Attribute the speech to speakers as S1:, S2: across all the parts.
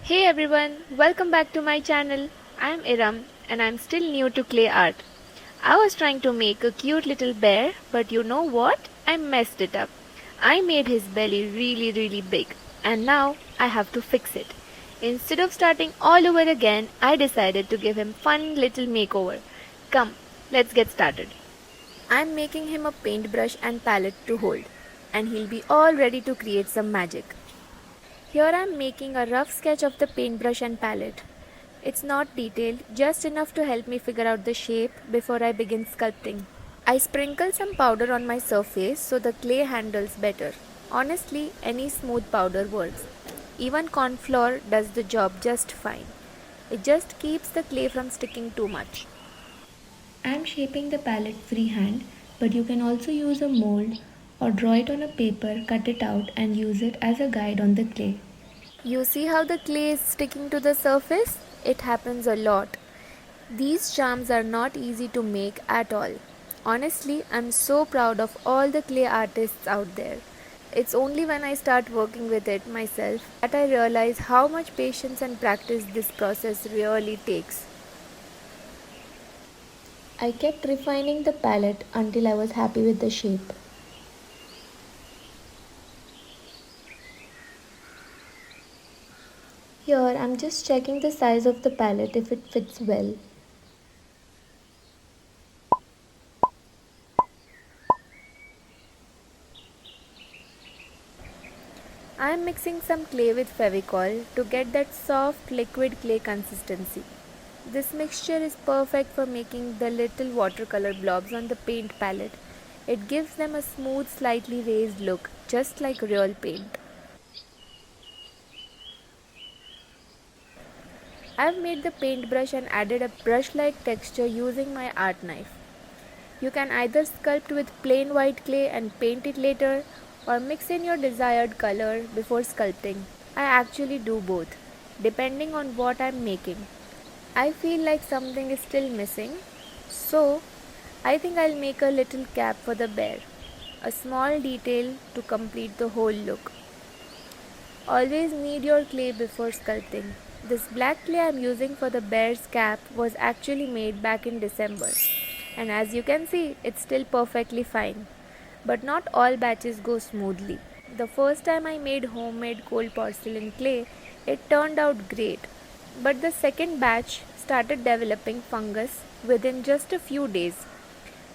S1: Hey everyone, welcome back to my channel. I'm Iram and I'm still new to clay art. I was trying to make a cute little bear, but you know what? I messed it up. I made his belly really big and now I have to fix it. Instead of starting all over again, I decided to give him fun little makeover. Come, let's get started. I'm making him a paintbrush and palette to hold, and he'll be all ready to create some magic. Here I am making a rough sketch of the paintbrush and palette. It's not detailed, just enough to help me figure out the shape before I begin sculpting. I sprinkle some powder on my surface so the clay handles better. Honestly, any smooth powder works. Even corn flour does the job just fine. It just keeps the clay from sticking too much. I am shaping the palette freehand, but you can also use a mold or draw it on a paper, cut it out and use it as a guide on the clay. You see how the clay is sticking to the surface? It happens a lot. These charms are not easy to make at all. Honestly, I'm so proud of all the clay artists out there. It's only when I start working with it myself that I realize how much patience and practice this process really takes. I kept refining the palette until I was happy with the shape. Here I'm just checking the size of the palette if it fits well. I am mixing some clay with Fevicol to get that soft liquid clay consistency. This mixture is perfect for making the little watercolor blobs on the paint palette. It gives them a smooth, slightly raised look, just like real paint. I have made the paintbrush and added a brush-like texture using my art knife. You can either sculpt with plain white clay and paint it later, or mix in your desired color before sculpting. I actually do both, depending on what I'm making. I feel like something is still missing, so I think I'll make a little cap for the bear, a small detail to complete the whole look. Always knead your clay before sculpting. This black clay I'm using for the bear's cap was actually made back in December, and as you can see, it's still perfectly fine. But not all batches go smoothly. The first time I made homemade cold porcelain clay, it turned out great. But the second batch started developing fungus within just a few days.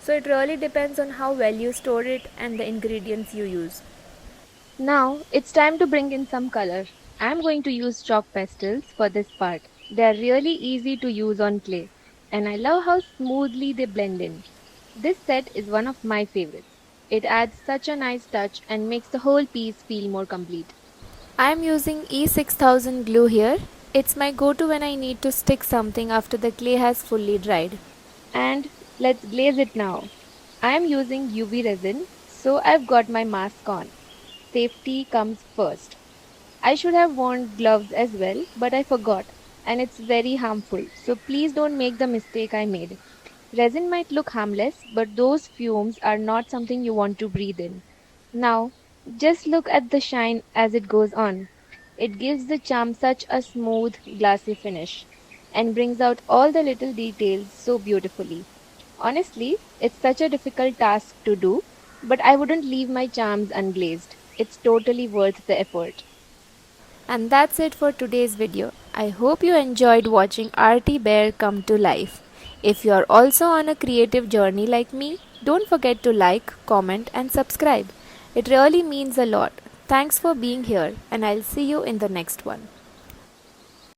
S1: So it really depends on how well you store it and the ingredients you use. Now it's time to bring in some color. I'm going to use chalk pastels for this part. They are really easy to use on clay, and I love how smoothly they blend in. This set is one of my favorites. It adds such a nice touch and makes the whole piece feel more complete. I'm using E6000 glue here. It's my go-to when I need to stick something after the clay has fully dried. And let's glaze it now. I am using UV resin, so I've got my mask on. Safety comes first. I should have worn gloves as well, but I forgot, and it's very harmful, so please don't make the mistake I made. Resin might look harmless, but those fumes are not something you want to breathe in. Now, just look at the shine as it goes on. It gives the charm such a smooth, glassy finish and brings out all the little details so beautifully. Honestly, it's such a difficult task to do, but I wouldn't leave my charms unglazed. It's totally worth the effort. And that's it for today's video. I hope you enjoyed watching Artie Bear come to life. If you are also on a creative journey like me, don't forget to like, comment and subscribe. It really means a lot. Thanks for being here, and I'll see you in the next one.